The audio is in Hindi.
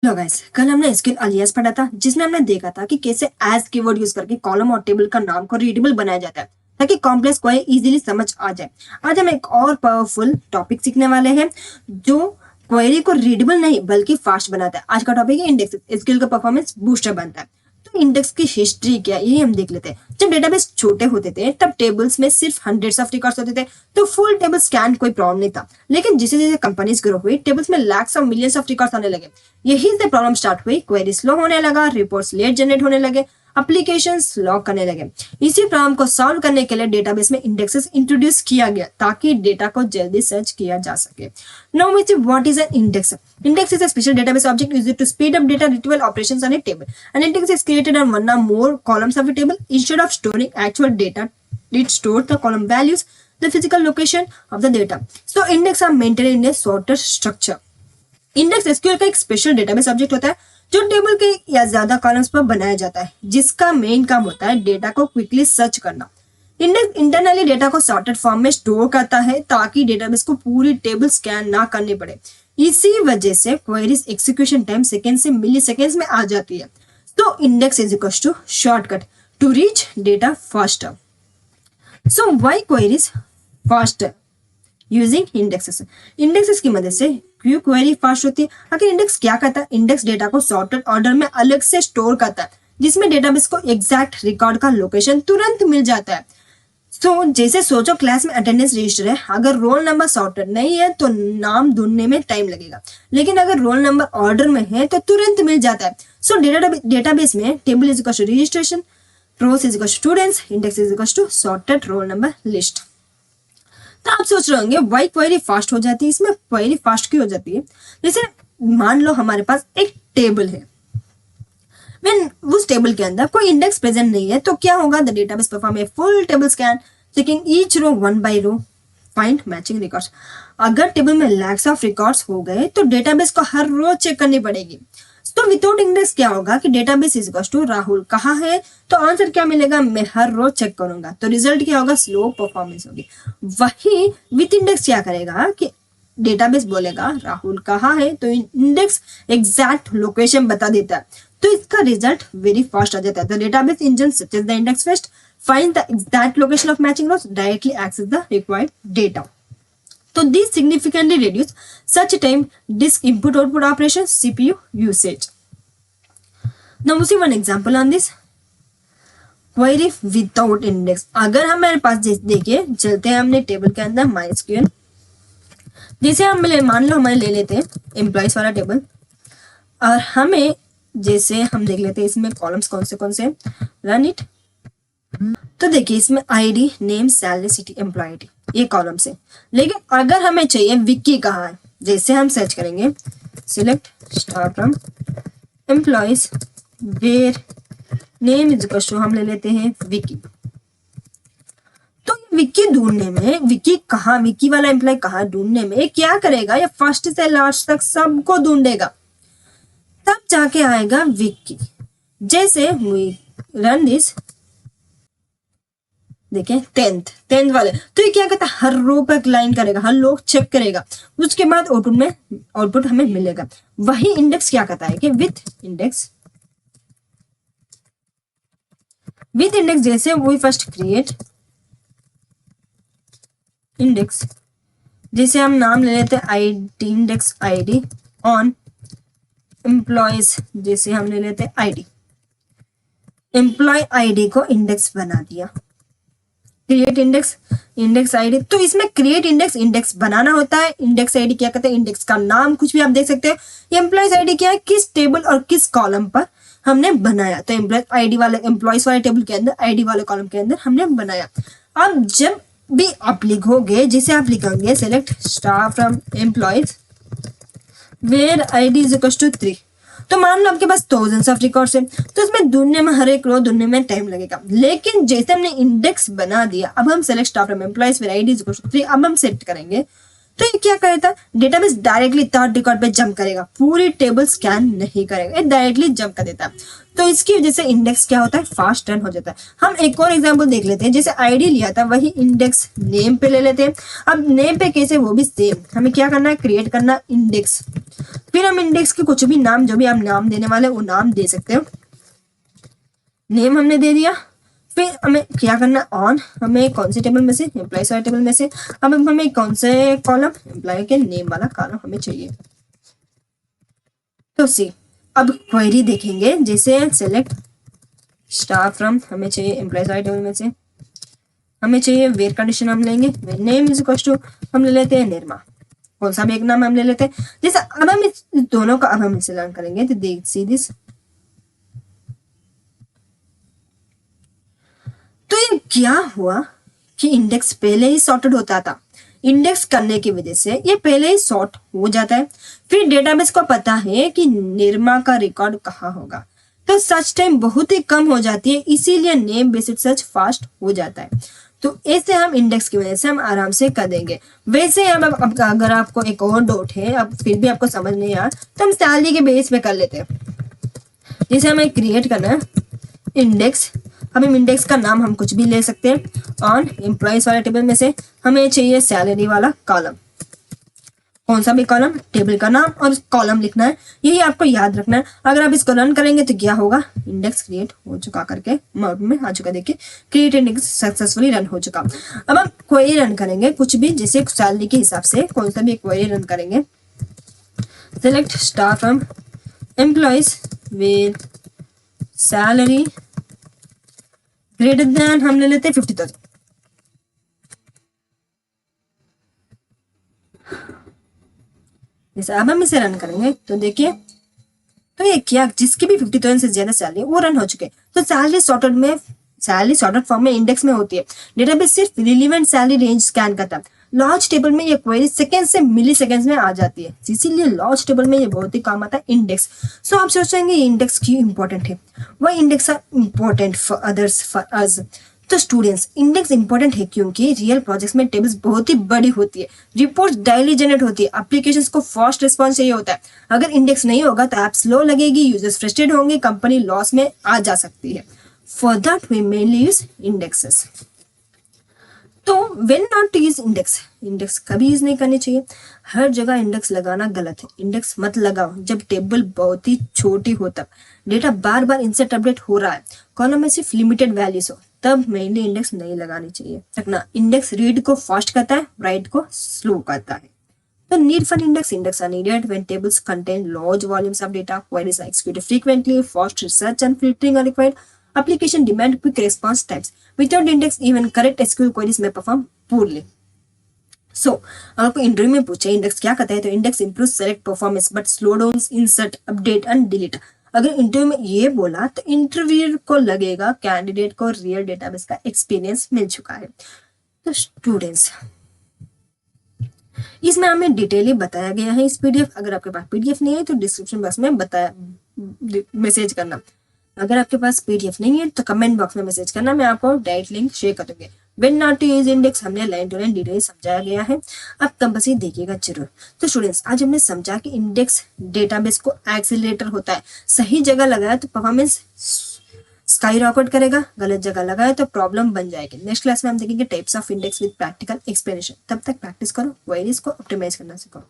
हेलो गाइस, कल हमने एसक्यूएल अलियास पढ़ा था जिसमें हमने देखा था कि कैसे एज कीवर्ड यूज करके कॉलम और टेबल का नाम को रीडेबल बनाया जाता है ताकि कॉम्प्लेक्स क्वेरी इजीली समझ आ जाए। आज हम एक और पावरफुल टॉपिक सीखने वाले हैं जो क्वेरी को रीडेबल नहीं बल्कि फास्ट बनाता है। आज का टॉपिक है इंडेक्स। एसक्यूएल का परफॉर्मेंस बूस्टर बनता है। तो इंडेक्स की हिस्ट्री क्या है ये हम देख लेते हैं। जब डेटाबेस छोटे होते थे तब टेबल्स में सिर्फ हंड्रेड्स ऑफ रिकॉर्ड्स होते थे, तो फुल टेबल स्कैन कोई प्रॉब्लम नहीं था। लेकिन जैसे जैसे कंपनीज ग्रो हुई टेबल्स में lacks of millions of records आने लगे। यही से प्रॉब्लम स्टार्ट हुई, क्वेरी स्लो होने लगा, रिपोर्ट्स लेट जनरेट होने लगे, एप्लीकेशंस लॉक करने लगे। इसी प्रॉब्लम को सॉल्व करने के लिए डेटाबेस में इंडेक्सेस इंट्रोड्यूस किया गया ताकि डेटा को जल्दी सर्च किया जा सके। Now we see what is an index. Index is a special database object used to speed up data retrieval operations on a table. An index is created on one or more columns of a table. Instead of storing actual data, it stores the column values, the physical location of the data. So index are maintained in a sorted structure. Index SQL का एक स्पेशल डेटाबेस ऑब्जेक्ट होता है जो टेबल के या ज्यादा कॉलम्स पर बनाया जाता है, जिसका मेन काम होता है डेटा को क्विकली सर्च करना। इंडेक्स इंटरनली डेटा को सॉर्टेड फॉर्म में स्टोर करता है ताकि डेटाबेस को पूरी टेबल स्कैन ना करनी पड़े। इसी वजह से क्वेरीज एग्जीक्यूशन टाइम सेकेंड से मिली सेकेंड्स में आ जाती है। तो index is equal to shortcut to reach data faster. So why queries faster using indexes. Indexes की मदद से क्यों क्वेरी फास्ट होती है? आखिर इंडेक्स क्या करता है? इंडेक्स डेटा को सॉर्टेड ऑर्डर में अलग से स्टोर करता है जिसमें डेटाबेस को एग्जैक्ट रिकॉर्ड का लोकेशन तुरंत मिल जाता है। तो जैसे सोचो क्लास में अटेंडेंस रजिस्टर है, अगर रोल नंबर सॉर्टेड नहीं है तो नाम ढूंढने में टाइम लगेगा, लेकिन अगर रोल नंबर ऑर्डर में है तो तुरंत मिल जाता है। सो डेटाबेस में table is equal to registration, rows is equal to students, index is equal to sorted roll number list. तो आप सोच रहे होंगे वाई क्वेरी फास्ट हो जाती है। इसमें क्वेरी फास्ट क्यों हो जाती है? जैसे मान लो हमारे पास एक टेबल है, when उस टेबल के अंदर कोई इंडेक्स प्रेजेंट नहीं है तो क्या होगा? The database perform a full table scan checking each row one by row, find matching records. अगर टेबल में लैक्स ऑफ रिकॉर्ड्स हो गए तो डेटाबेस को हर रो चेक करनी पड़ेगी। तो विदाउट इंडेक्स क्या होगा कि database is equal to Rahul कहाँ है, तो आंसर क्या मिलेगा? मैं हर रो चेक करूंगा, तो रिजल्ट क्या होगा? स्लो परफॉर्मेंस होगी। वही विथ इंडेक्स क्या करेगा कि डेटाबेस बोलेगा राहुल कहाँ है, तो इंडेक्स एग्जैक्ट लोकेशन बता देता है, तो इसका रिजल्ट वेरी फास्ट आ जाता है। द डेटाबेस इंजन सचेस the index first, find the exact location of matching rows, directly access the required data. So these significantly reduce such time disk input output operation CPU usage. Now we see one example on this. Query without index. अगर हमारे पास देखिए चलते हैं हमने टेबल के अंदर MySQL, जैसे हम मान लो हमें ले लेते हैं एम्प्लॉइज वाला टेबल, और हमें जैसे हम देख लेते हैं इसमें कॉलम्स कौन से रन इट। तो देखिए इसमें ID, name, salary, city, employee ID ये कॉलम्स है। लेकिन अगर हमें चाहिए विक्की कहाँ है, जैसे हम सर्च करेंगे select star from employees where name is equal to हम ले लेते हैं विक्की। तो विक्की ढूंढने में विक्की वाला एम्प्लॉय कहाँ ढूंढने में क्या करेगा? या फर्स्ट से लास्ट तक सबको ढूंढेगा, तब जाके आएगा विक्की। जैसे रन दिस, देखें टेंथ वाले, तो ये क्या कहता है? हर रो पर लाइन करेगा, हर रो चेक करेगा, उसके बाद आउटपुट हमें मिलेगा। वही इंडेक्स क्या कहता है कि विथ इंडेक्स जैसे वो फर्स्ट क्रिएट इंडेक्स, जैसे हम नाम ले लेते हैं ID, index ID on employees, जैसे हम ले लेते हैं आईडी, एम्प्लॉय आईडी को इंडेक्स बना दिया, क्रिएट इंडेक्स आईडी। तो इसमें क्रिएट इंडेक्स बनाना होता है। इंडेक्स आईडी क्या कहते हैं? इंडेक्स का नाम कुछ भी आप देख सकते हो। एम्प्लॉयज आईडी क्या है? किस टेबल और किस कॉलम पर हमने बनाया, तो एम्प्लॉयज वाले टेबल के अंदर, आईडी वाले कॉलम के अंदर हमने बनाया। अब जब भी आप लिखोगे, जैसे आप लिखेंगे select star from employees where ID is equal to 3, तो मान लो आपके पास थाउजेंड्स ऑफ रिकॉर्ड्स है, तो इसमें ढूंढने में हर एक रो ढूंढने में टाइम लगेगा। लेकिन जैसे हमने इंडेक्स बना दिया, अब हम select star from employees where ID is equal to 3 अब हम सेट करेंगे, तो ये क्या करेगा? डेटाबेस डायरेक्टली थर्ड रिकॉर्ड पे जंप करेगा, पूरी टेबल स्कैन नहीं करेगा, ये डायरेक्टली जंप कर देता है। तो इसकी वजह से इंडेक्स क्या होता है? फास्ट रन हो जाता है। हम एक और एग्जांपल देख लेते हैं, जैसे आईडी लिया था वही इंडेक्स नेम पे ले लेते हैं। अब नेम पे कैसे? वो भी सेम, हमें क्या करना है? क्रिएट करना इंडेक्स। फिर हम इंडेक्स के कुछ भी नाम, जो भी आप नाम देने वाले वो नाम दे सकते हो। नेम हमने दे दिया। फिर हमें क्या करना, ऑन हमें कौन से टेबल में से, एम्प्लॉयज वाले टेबल में से। अब हमें कौन से कॉलम, एम्प्लॉय के नेम वाला कॉलम हमें चाहिए। तो सी, अब क्वेरी देखेंगे, जैसे सेलेक्ट स्टार फ्रॉम, हमें चाहिए एम्प्लॉयज वाले टेबल में से, हमें चाहिए वेयर कंडीशन हम लेंगे, नेम इज इक्वल टू हम ले लेते हैं निर्मा, कौन सा भी एक नाम हम ले लेते हैं। जैसे अब हम इस दोनों का अब हम इसे लर्न करेंगे तो देख सी दिस। तो ये क्या हुआ कि इंडेक्स पहले ही सॉर्टेड होता था, इंडेक्स करने की वजह से ये पहले ही सॉर्ट हो जाता है। फिर डेटाबेस को पता है कि निर्मा का रिकॉर्ड कहाँ होगा, तो सर्च टाइम बहुत ही कम हो जाती है, इसीलिए नेम बेस्ड सर्च फास्ट हो जाता है। तो ऐसे हम इंडेक्स की वजह से हम आराम से कर देंगे। वैसे हम अब अगर आपको एक और डाउट है, अब फिर भी आपको समझ नहीं आया, तो हम सैलरी के बेस पे कर लेते हैं। जैसे हमें क्रिएट करना है इंडेक्स, हम इंडेक्स का नाम हम कुछ भी ले सकते हैं। ऑन एम्प्लॉयज वाले टेबल में से हमें चाहिए सैलरी वाला कॉलम, कौन सा भी कॉलम, टेबल का नाम और कॉलम लिखना है, यही आपको याद रखना है। अगर आप इसको रन करेंगे तो क्या होगा, इंडेक्स क्रिएट हो चुका करके माउट में आ चुका, देखिए क्रिएट इंडेक्स सक्सेसफुली रन हो चुका। अब हम क्वेरी रन करेंगे कुछ भी, जैसे सैलरी के हिसाब से कौन सा भी क्वेरी रन करेंगे। Select star from employees with salary greater than, हम ले लेते हैं 50,000। जैसे अब हम इसे रन करेंगे तो देखिए, तो ये क्या, जिसकी भी 50,000 से ज्यादा सैलरी वो रन हो चुके। तो सैलरी सॉर्टेड में, सैलरी सॉर्टेड फॉर्म में इंडेक्स में होती है। डेटाबेस सिर्फ रिलेवेंट सैलरी रेंज स्कैन करता है। लार्ज टेबल में ये क्वेरी सेकंड से मिली सेकंड्स में आ जाती है, इसीलिए लार्ज टेबल में ये बहुत ही काम आता है इंडेक्स। सो आप सोचेंगे ये इंडेक्स क्यों इंपॉर्टेंट है, वह index are important for others for us. तो स्टूडेंट्स, इंडेक्स इंपॉर्टेंट है क्योंकि रियल प्रोजेक्ट्स में टेबल्स बहुत ही बड़ी होती है, रिपोर्ट्स डेली जनरेट होती है, एप्लीकेशंस को फास्ट रिस्पांस चाहिए होता है। अगर इंडेक्स नहीं होगा तो ऐप स्लो लगेगी, यूजर्स फ्रस्ट्रेट होंगे, कंपनी लॉस में आ जा सकती है। For that we mainly use indexes. तो when not to use index, index कभी यूज नहीं करनी चाहिए। हर जगह इंडेक्स लगाना गलत है, इंडेक्स मत लगाओ जब टेबल बहुत ही छोटी हो, तब डेटा बार बार इंसर्ट अपडेट हो रहा है, कॉलम में सिर्फ लिमिटेड वैल्यूज हो, तब मेनली इंडेक्स नहीं लगानी चाहिए। रखना, इंडेक्स रीड को फास्ट करता है, राइट को स्लो करता है। The need for index are needed when tables contain large volumes of data, queries are executed frequently, fast research and filtering are required, application demand quick response times. Without index, even correct SQL queries may perform poorly. So, आपको इंटरव्यू में पूछे इंडेक्स क्या कहता है, तो index improve select performance but slow down insert update and delete. अगर इंटरव्यू में ये बोला तो इंटरव्यू को लगेगा कैंडिडेट को रियल डेटाबेस का एक्सपीरियंस मिल चुका है। तो स्टूडेंट्स, इसमें हमें डिटेली बताया गया है इस पीडीएफ। अगर आपके पास पीडीएफ नहीं है तो डिस्क्रिप्शन बॉक्स में बताया, मैसेज करना। अगर आपके पास पीडीएफ नहीं है तो कमेंट बॉक्स में मैसेज करना, मैं आपको डायरेक्ट लिंक शेयर कर दूंगी। When not to use index हमने लाइन टू लाइन डिटेल समझाया गया है, आप कंपल्सरी देखिएगा जरूर। तो स्टूडेंट्स, आज हमने समझा कि इंडेक्स डेटाबेस को एक्सीलरेटर होता है, सही जगह लगाया तो परफॉर्मेंस स्काई रॉकेट करेगा, गलत जगह लगाए तो प्रॉब्लम बन जाएगी। नेक्स्ट क्लास में हम देखेंगे types of index with practical explanation. तब तक प्रैक्टिस करो, क्वेरीज को ऑप्टिमाइज करना सीखो।